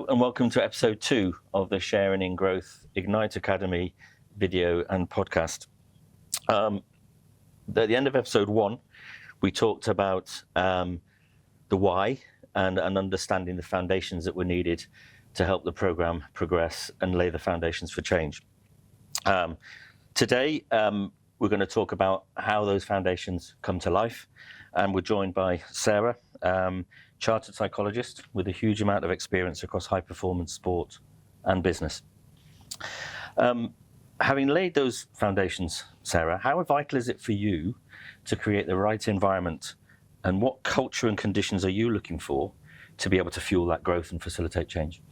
Hello and welcome to episode 2 of the Sharing in Growth iGnite Academy video and podcast. At the end of episode 1, we talked about the why and understanding the foundations that were needed to help the program progress and lay the foundations for change. Today, we're going to talk about how those foundations come to life, and we're joined by Sarah, chartered psychologist with a huge amount of experience across high-performance sport and business. Having laid those foundations, Sarah, how vital is it for you to create the right environment, and what culture and conditions are you looking for to be able to fuel that growth and facilitate change?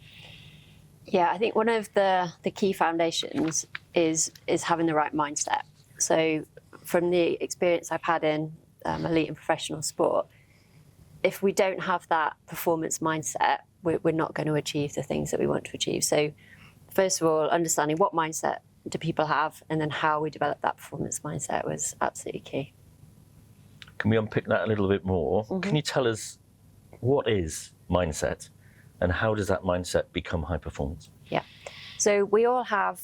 Yeah, I think one of the key foundations is having the right mindset. So from the experience I've had in elite and professional sport, if we don't have that performance mindset, we're not going to achieve the things that we want to achieve. So first of all, understanding what mindset do people have, and then how we develop that performance mindset was absolutely key. Can we unpick that a little bit more? Mm-hmm. Can you tell us what is mindset and how does that mindset become high performance? Yeah. So we all have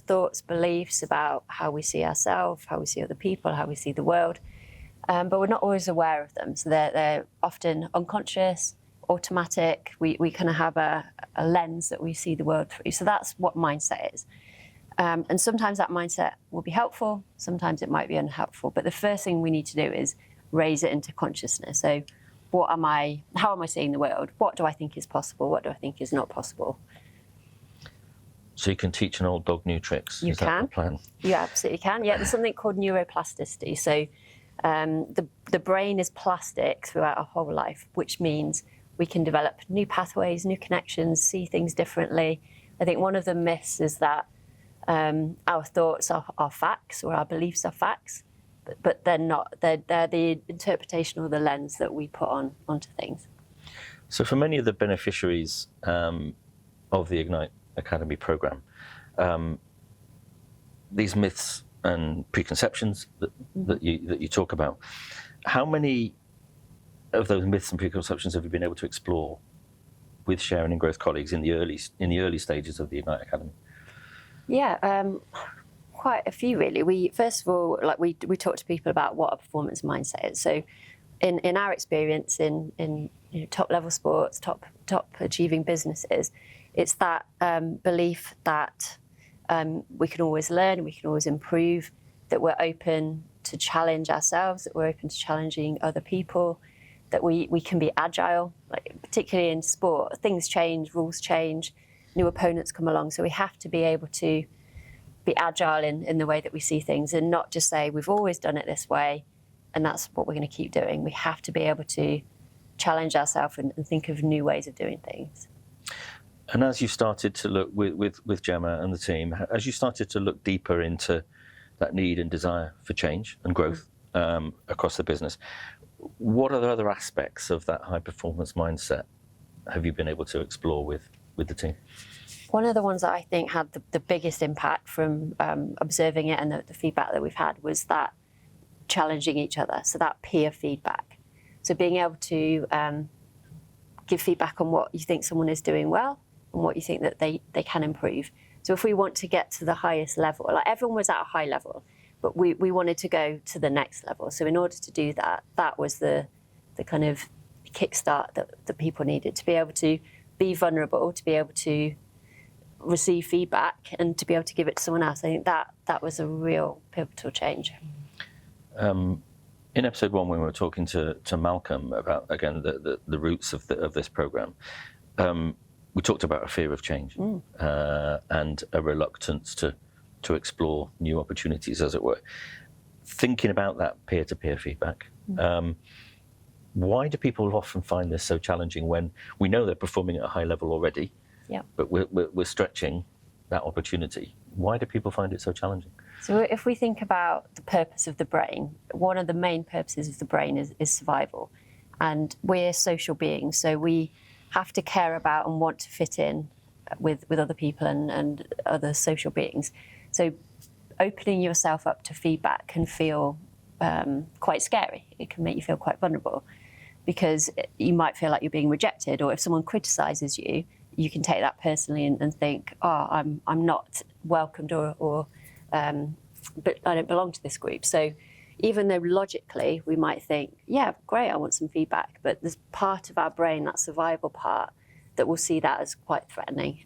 thoughts, beliefs about how we see ourselves, how we see other people, how we see the world. But we're not always aware of them. So they're often unconscious, automatic. We kind of have a lens that we see the world through. So that's what mindset is. And sometimes that mindset will be helpful, sometimes it might be unhelpful. But the first thing we need to do is raise it into consciousness. So how am I seeing the world? What do I think is possible? What do I think is not possible? So you can teach an old dog new tricks? You can. That the plan? You absolutely can. Yeah, there's something called neuroplasticity. So the brain is plastic throughout our whole life, which means we can develop new pathways, new connections, see things differently. I think one of the myths is that our thoughts are facts, or our beliefs are facts, but they're not. They're the interpretation or the lens that we put onto things. So for many of the beneficiaries of the iGnite Academy program, these myths and preconceptions that you talk about, how many of those myths and preconceptions have you been able to explore with Sharing in Growth colleagues in the early stages of the iGnite Academy? Yeah, quite a few really. We first of all, we talk to people about what a performance mindset is. So in our experience in top level sports, top achieving businesses, it's that belief that we can always learn, we can always improve, that we're open to challenge ourselves, that we're open to challenging other people, that we can be agile, particularly in sport. Things change, rules change, new opponents come along. So we have to be able to be agile in the way that we see things, and not just say we've always done it this way and that's what we're going to keep doing. We have to be able to challenge ourselves and think of new ways of doing things. And as you started to look with Gemma and the team, as you started to look deeper into that need and desire for change and growth across the business, what are the other aspects of that high performance mindset have you been able to explore with the team? One of the ones that I think had the biggest impact from observing it and the feedback that we've had was that challenging each other, so that peer feedback. So being able to give feedback on what you think someone is doing well and what you think that they can improve. So if we want to get to the highest level, everyone was at a high level, but we wanted to go to the next level. So in order to do that, that was the kind of kickstart that people needed, to be able to be vulnerable, to be able to receive feedback and to be able to give it to someone else. I think that was a real pivotal change. In episode 1, when we were talking to Malcolm about, again, the roots of this program, we talked about a fear of change and a reluctance to explore new opportunities, as it were. Thinking about that peer-to-peer feedback, why do people often find this so challenging when we know they're performing at a high level already, but we're stretching that opportunity? Why do people find it so challenging? So if we think about the purpose of the brain, one of the main purposes of the brain is survival. And we're social beings, so we have to care about and want to fit in with other people and other social beings. So opening yourself up to feedback can feel quite scary. It can make you feel quite vulnerable, because you might feel like you're being rejected, or if someone criticises you, you can take that personally and think, oh, I'm not welcomed but I don't belong to this group. So even though logically we might think, yeah, great, I want some feedback, but there's part of our brain, that survival part, that will see that as quite threatening.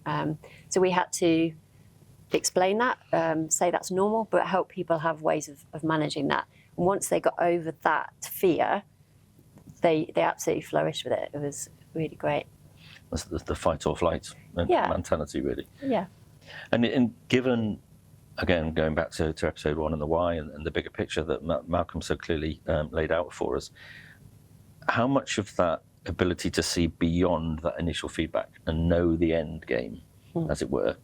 So we had to explain that, say that's normal, but help people have ways of managing that. And once they got over that fear, they absolutely flourished with it. It was really great. That's the fight or flight mentality, really. Yeah. And given, again, going back to episode 1 and the why and the bigger picture that Malcolm so clearly laid out for us, how much of that ability to see beyond that initial feedback and know the end game, as it were,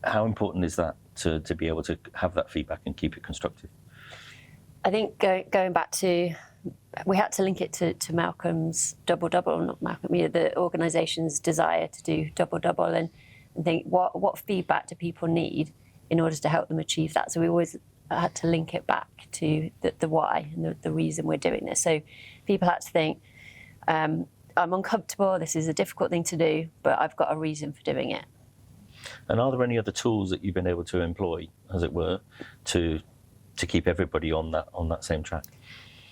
how important is that to be able to have that feedback and keep it constructive? I think going back to, we had to link it to Malcolm's double-double, not Malcolm, the organisation's desire to do double-double, and think what feedback do people need in order to help them achieve that. So we always had to link it back to the why and the reason we're doing this. So people had to think, I'm uncomfortable, this is a difficult thing to do, but I've got a reason for doing it. And are there any other tools that you've been able to employ, as it were, to keep everybody on that same track?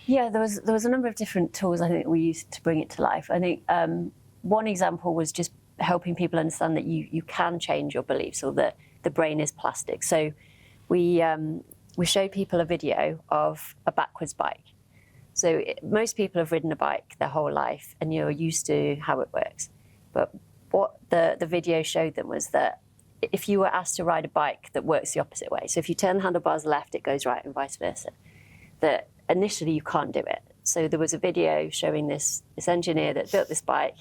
Yeah, there was a number of different tools I think we used to bring it to life. I think one example was just helping people understand that you can change your beliefs, or that the brain is plastic. So we showed people a video of a backwards bike. So most people have ridden a bike their whole life and you're used to how it works. But what the video showed them was that if you were asked to ride a bike that works the opposite way, so if you turn the handlebars left, it goes right and vice versa, that initially you can't do it. So there was a video showing this engineer that built this bike,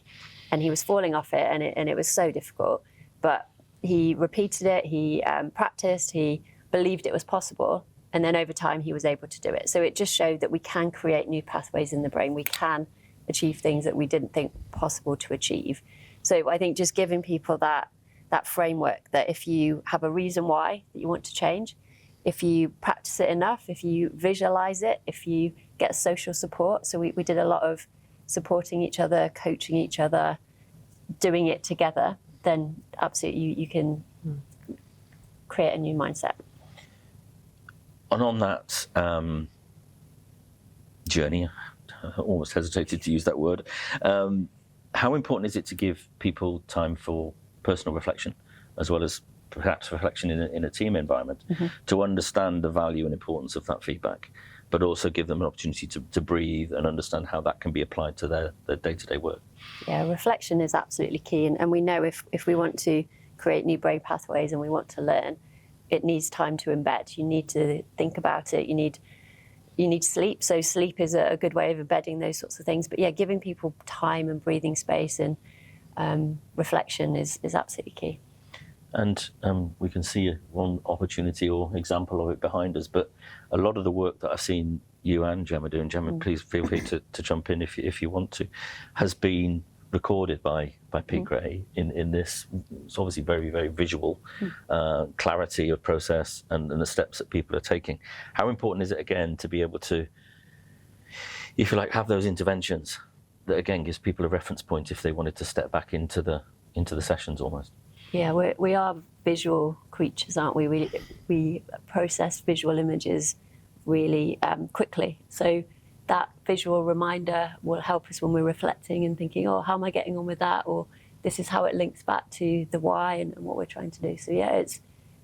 and he was falling off it, and it was so difficult. But he repeated it, he practiced, he believed it was possible, and then over time he was able to do it. So it just showed that we can create new pathways in the brain. We can achieve things that we didn't think possible to achieve. So I think just giving people that framework, that if you have a reason why that you want to change, if you practice it enough, if you visualize it, if you get social support. So we did a lot of supporting each other, coaching each other, doing it together, then absolutely you can create a new mindset. And on that journey, I almost hesitated to use that word, how important is it to give people time for personal reflection, as well as perhaps reflection in a team environment, to understand the value and importance of that feedback, but also give them an opportunity to breathe and understand how that can be applied to their day-to-day work? Yeah, reflection is absolutely key. And we know if we want to create new brain pathways and we want to learn, it needs time to embed. You need to think about it. You need sleep. So sleep is a good way of embedding those sorts of things. But yeah, giving people time and breathing space and reflection is absolutely key. And we can see one opportunity or example of it behind us. But a lot of the work that I've seen you and Gemma do, and Gemma, please feel free to jump in if you want to, has been recorded by Pete Gray in this. It's obviously very, very visual clarity of process and the steps that people are taking. How important is it, again, to be able to, if you like, have those interventions that, again, gives people a reference point if they wanted to step back into the sessions almost? Yeah, we are visual creatures, aren't we? We process visual images really quickly. So that visual reminder will help us when we're reflecting and thinking, oh, how am I getting on with that? Or this is how it links back to the why and what we're trying to do. So yeah,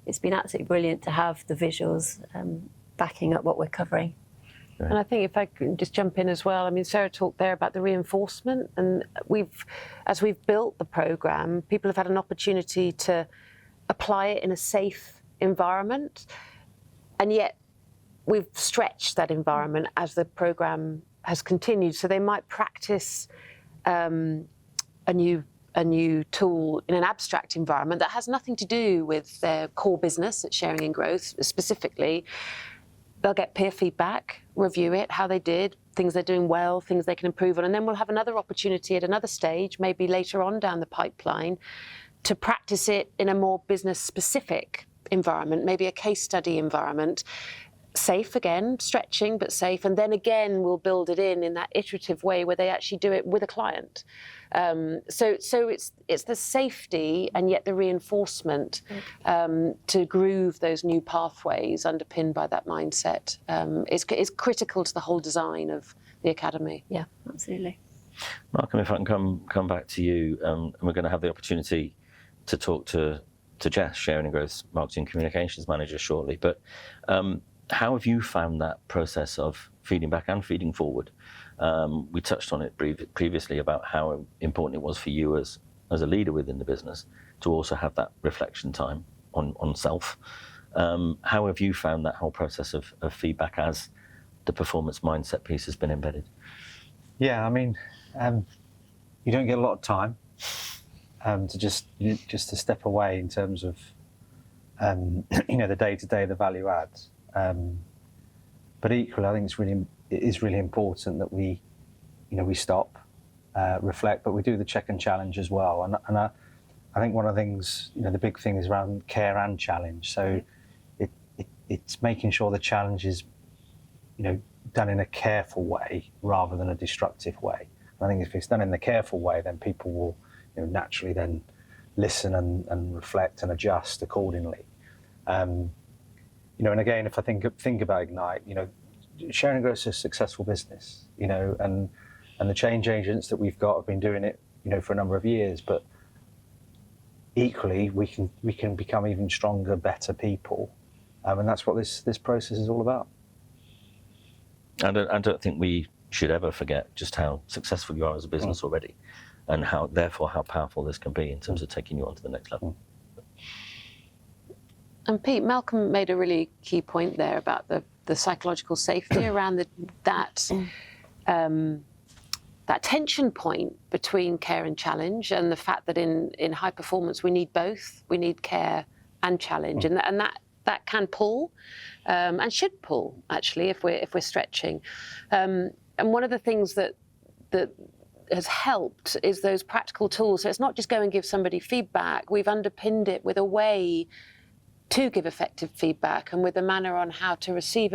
it's been absolutely brilliant to have the visuals backing up what we're covering. Right. And I think if I can just jump in as well, I mean, Sarah talked there about the reinforcement, and as we've built the programme, people have had an opportunity to apply it in a safe environment, and yet we've stretched that environment as the programme has continued. So they might practice a new tool in an abstract environment that has nothing to do with their core business at Sharing and Growth specifically. They'll get peer feedback, review it, how they did, things they're doing well, things they can improve on, and then we'll have another opportunity at another stage, maybe later on down the pipeline, to practice it in a more business-specific environment, maybe a case study environment. safe again, stretching but safe, and then again we'll build it in that iterative way where they actually do it with a client. So it's the safety and yet the reinforcement to groove those new pathways underpinned by that mindset is critical to the whole design of the academy. Yeah, absolutely. Malcolm, if I can come back to you, and we're going to have the opportunity to talk to Jess, Sharing and Growth's Marketing Communications Manager, shortly. But how have you found that process of feeding back and feeding forward? We touched on it previously about how important it was for you as a leader within the business to also have that reflection time on self. How have you found that whole process of feedback as the performance mindset piece has been embedded? Yeah, I mean, you don't get a lot of time to just to step away in terms of the day-to-day, the value adds. But equally, I think it is really important that we stop, reflect, but we do the check and challenge as well. And I think one of the things, the big thing is around care and challenge. So it's making sure the challenge is, done in a careful way rather than a destructive way. And I think if it's done in the careful way, then people will, naturally then listen and reflect and adjust accordingly. And again, if I think about Ignite, Sharing and Growth is a successful business, and the change agents that we've got have been doing it, for a number of years. But equally, we can become even stronger, better people, and that's what this process is all about. I don't think we should ever forget just how successful you are as a business already, and how powerful this can be in terms of taking you on to the next level. And Pete, Malcolm made a really key point there about the psychological safety around that tension point between care and challenge, and the fact that in high performance we need both. We need care and challenge, and that can pull and should pull actually if we're stretching. And one of the things that has helped is those practical tools. So it's not just go and give somebody feedback. We've underpinned it with a way to give effective feedback and with a manner on how to receive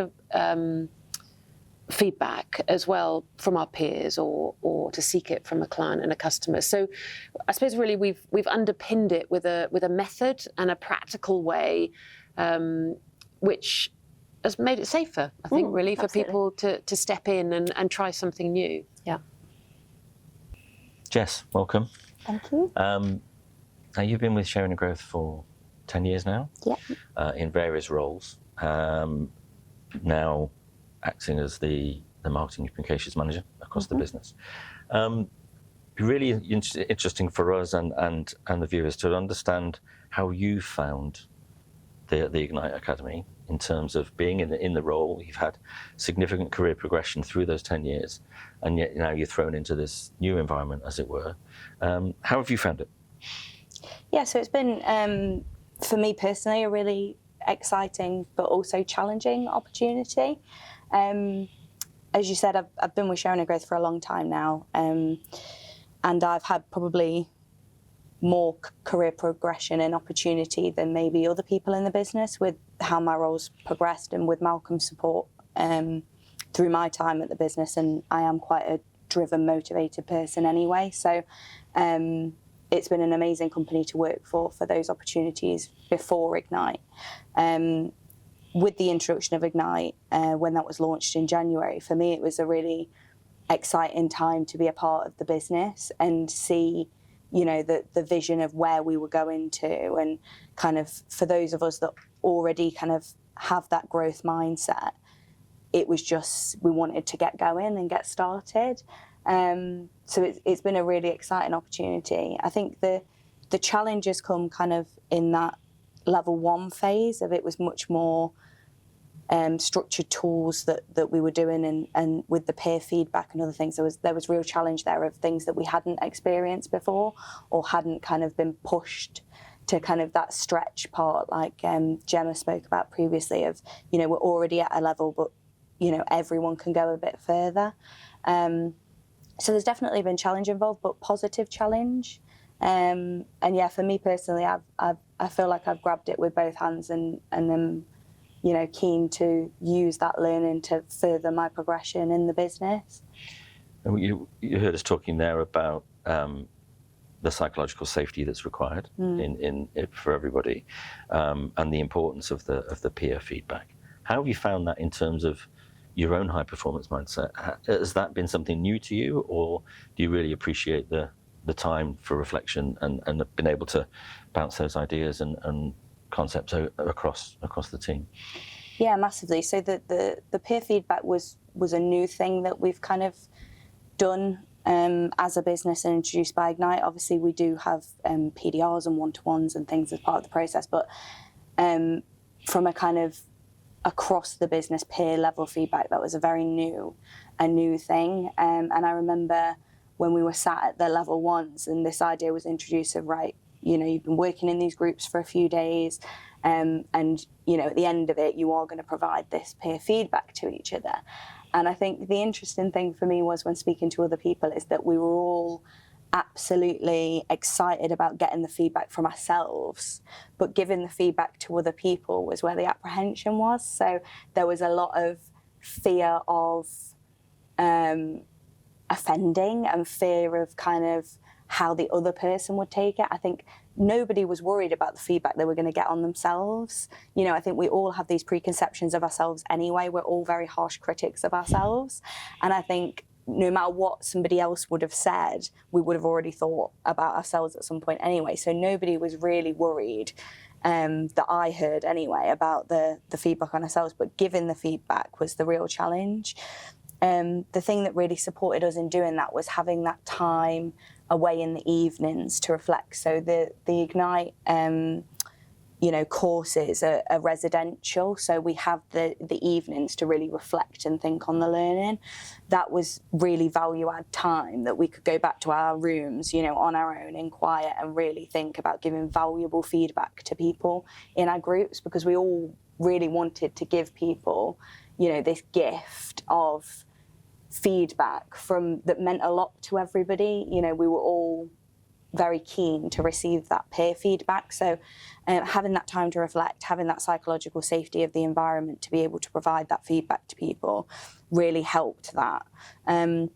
feedback as well from our peers or to seek it from a client and a customer. So I suppose really we've underpinned it with a method and a practical way, which has made it safer, I think, really, for people to step in and try something new. Yeah. Jess, welcome. Thank you. Now you've been with Sharing and Growth for 10 years now, in various roles. Now acting as the marketing communications manager across the business. Be really interesting for us and the viewers to understand how you found the Ignite Academy in terms of being in the role. You've had significant career progression through those 10 years, and yet now you're thrown into this new environment, as it were. How have you found it? Yeah, so it's been, for me personally, a really exciting but also challenging opportunity. As you said, I've been with Sharing and Growth for a long time now, and I've had probably more career progression and opportunity than maybe other people in the business with how my roles progressed and with Malcolm's support through my time at the business. And I am quite a driven, motivated person anyway. So it's been an amazing company to work for those opportunities before Ignite. With the introduction of Ignite, when that was launched in January, for me it was a really exciting time to be a part of the business and see, the vision of where we were going to, and kind of for those of us that already kind of have that growth mindset, it was just, we wanted to get going and get started. So it's been a really exciting opportunity. I think the challenges come kind of in that level 1 phase of it was much more structured tools that we were doing, and with the peer feedback and other things, there was real challenge there of things that we hadn't experienced before or hadn't kind of been pushed to kind of that stretch part, like Gemma spoke about previously of, we're already at a level, but, everyone can go a bit further. So there's definitely been challenge involved, but positive challenge. And yeah, for me personally, I feel like I've grabbed it with both hands and keen to use that learning to further my progression in the business. And you heard us talking there about the psychological safety that's required for everybody, and the importance of the peer feedback. How have you found that in terms of your own high performance mindset? Has that been something new to you, or do you really appreciate the time for reflection and been able to bounce those ideas and concepts across the team? Yeah, massively. So the peer feedback was a new thing that we've kind of done as a business and introduced by iGnite. Obviously, we do have PDRs and one-to-ones and things as part of the process, but from a kind of across the business peer level feedback, that was a new thing. And I remember when we were sat at the level ones and this idea was introduced of, right, you've been working in these groups for a few days, and at the end of it, you are going to provide this peer feedback to each other. And I think the interesting thing for me was when speaking to other people is that we were all absolutely excited about getting the feedback from ourselves, but giving the feedback to other people was where the apprehension was. So there was a lot of fear of offending and fear of kind of how the other person would take it. I think nobody was worried about the feedback they were going to get on themselves. I think we all have these preconceptions of ourselves anyway. We're all very harsh critics of ourselves. And I think no matter what somebody else would have said, we would have already thought about ourselves at some point anyway. So nobody was really worried, that I heard anyway, about the feedback on ourselves. But giving the feedback was the real challenge. The thing that really supported us in doing that was having that time away in the evenings to reflect. So the iGnite courses are residential, so we have the evenings to really reflect and think on the learning. That was really value-add time that we could go back to our rooms, on our own in quiet and really think about giving valuable feedback to people in our groups, because we all really wanted to give people, this gift of feedback that meant a lot to everybody. We were all very keen to receive that peer feedback. So having that time to reflect, having that psychological safety of the environment to be able to provide that feedback to people really helped that. And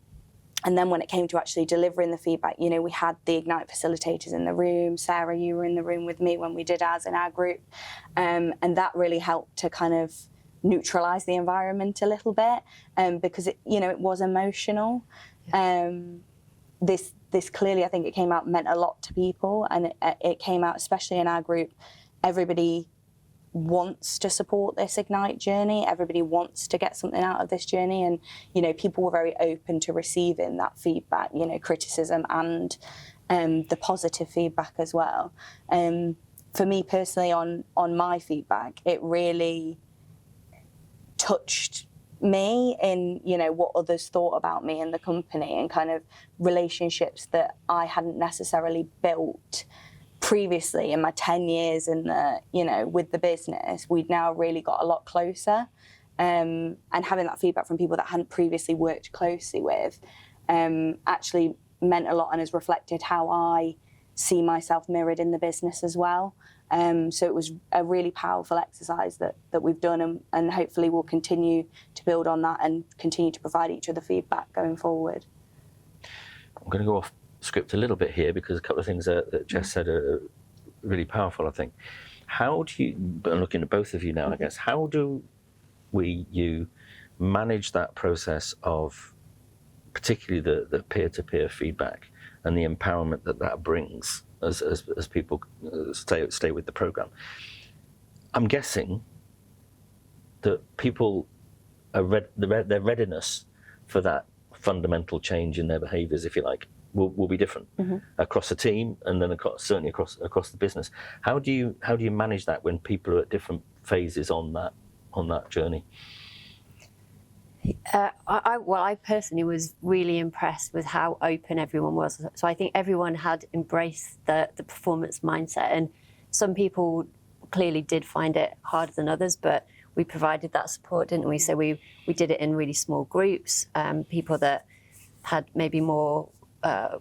then when it came to actually delivering the feedback, we had the iGnite facilitators in the room. Sarah, you were in the room with me when we did ours in our group. And that really helped to kind of neutralise the environment a little bit, because it was emotional. This clearly, I think it came out, meant a lot to people, and it came out, especially in our group, everybody wants to support this iGnite journey. Everybody wants to get something out of this journey, and people were very open to receiving that feedback, criticism and the positive feedback as well. For me personally, on my feedback, it really touched me in what others thought about me and the company, and kind of relationships that I hadn't necessarily built previously in my 10 years in the with the business. We'd now really got a lot closer, and having that feedback from people that I hadn't previously worked closely with actually meant a lot, and has reflected how I see myself mirrored in the business as well. So it was a really powerful exercise that we've done, and hopefully we'll continue to build on that and continue to provide each other feedback going forward. I'm going to go off script a little bit here, because a couple of things that Jess said are really powerful, I think. How do you, I'm looking at both of you now, I guess, how do you manage that process of particularly the peer-to-peer feedback and the empowerment that brings as people stay with the program? I'm guessing that people their readiness for that fundamental change in their behaviours, if you like, will be different across the team, and then certainly across the business. How do you manage that when people are at different phases on that journey? I personally was really impressed with how open everyone was. So I think everyone had embraced the performance mindset, and some people clearly did find it harder than others, but we provided that support, didn't we? So we did it in really small groups. People that had maybe more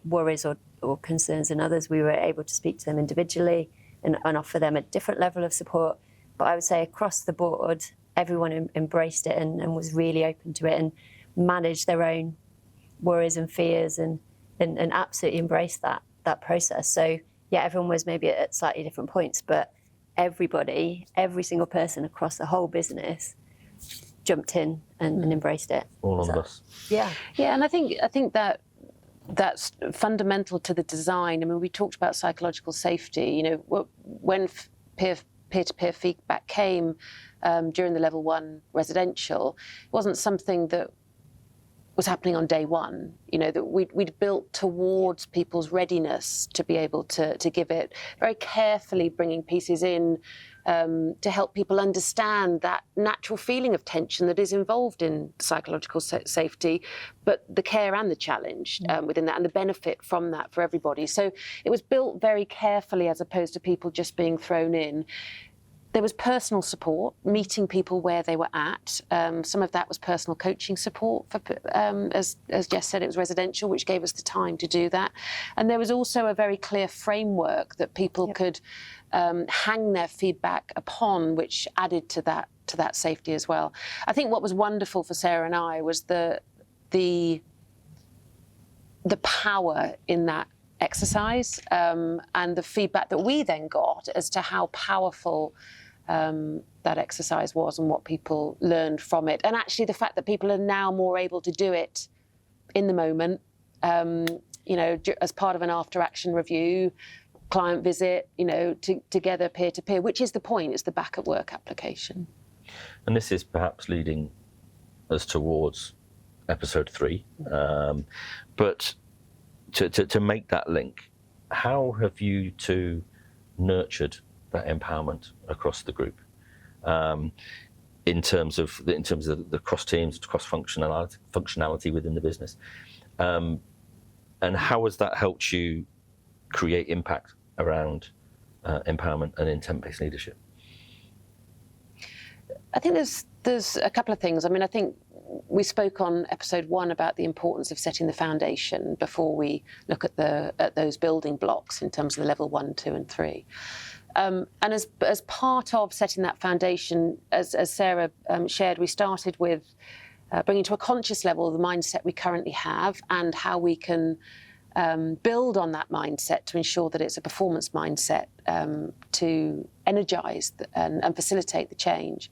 worries or concerns than others, we were able to speak to them individually and offer them a different level of support. But I would say across the board, everyone embraced it and was really open to it and managed their own worries and fears and absolutely embraced that process. So yeah, everyone was maybe at slightly different points, but everybody, every single person across the whole business jumped in and embraced it. All on the bus. Yeah. Yeah, and I think that that's fundamental to the design. I mean, we talked about psychological safety. You know, when peer-to-peer feedback came during the level 1 residential, it wasn't something that was happening on day one. You know, that we'd built towards people's readiness to be able to give it, very carefully bringing pieces in to help people understand that natural feeling of tension that is involved in psychological safety, but the care and the challenge within that and the benefit from that for everybody. So it was built very carefully as opposed to people just being thrown in. There was personal support, meeting people where they were at. Some of that was personal coaching support. As Jess said, it was residential, which gave us the time to do that. And there was also a very clear framework that people could hang their feedback upon, which added to that safety as well. I think what was wonderful for Sarah and I was the power in that exercise and the feedback that we then got as to how powerful that exercise was and what people learned from it. And actually the fact that people are now more able to do it in the moment, you know, as part of an after-action review, client visit, you know, together peer-to-peer, which is the point, it's the back-at-work application. And this is perhaps leading us towards episode 3. But to make that link, how have you two nurtured that empowerment across the group in terms of the cross teams, cross functionality within the business, and how has that helped you create impact around empowerment and intent-based leadership? I think there's a couple of things. I mean, I think we spoke on episode 1 about the importance of setting the foundation before we look at those building blocks in terms of the level 1, 2, and 3. And as part of setting that foundation, as Sarah shared, we started with bringing to a conscious level the mindset we currently have and how we can build on that mindset to ensure that it's a performance mindset to energise and facilitate the change.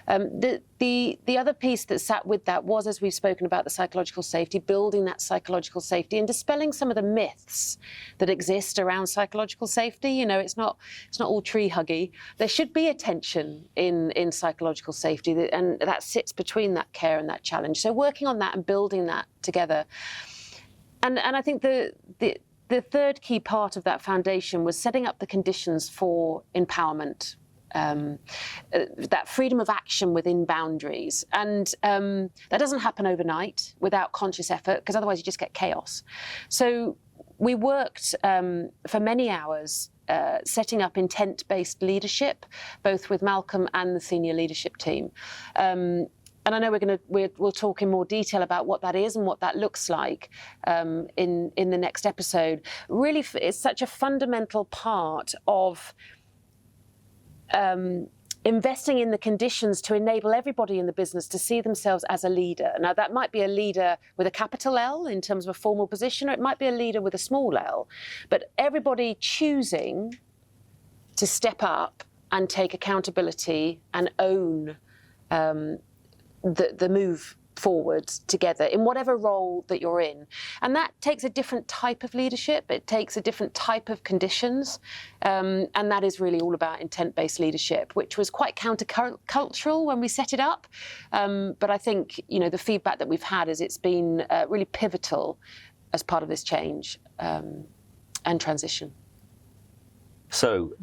The other piece that sat with that was, as we've spoken about, the psychological safety, building that psychological safety and dispelling some of the myths that exist around psychological safety. You know, it's not all tree huggy. There should be a tension in psychological safety, and that sits between that care and that challenge. So working on that and building that together. And I think the third key part of that foundation was setting up the conditions for empowerment, that freedom of action within boundaries. And that doesn't happen overnight without conscious effort, because otherwise you just get chaos. So we worked for many hours setting up intent-based leadership, both with Malcolm and the senior leadership team. And I know we'll talk in more detail about what that is and what that looks like in the next episode. Really, it's such a fundamental part of investing in the conditions to enable everybody in the business to see themselves as a leader. Now, that might be a leader with a capital L in terms of a formal position, or it might be a leader with a small l. But everybody choosing to step up and take accountability and own the move forward together in whatever role that you're in. And that takes a different type of leadership. It takes a different type of conditions. And that is really all about intent-based leadership, which was quite countercultural when we set it up. But I think, you know, the feedback that we've had is it's been really pivotal as part of this change and transition. So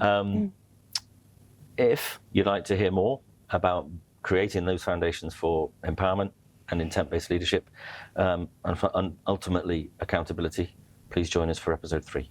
if you'd like to hear more about creating those foundations for empowerment and intent-based leadership, and ultimately accountability, please join us for episode 3.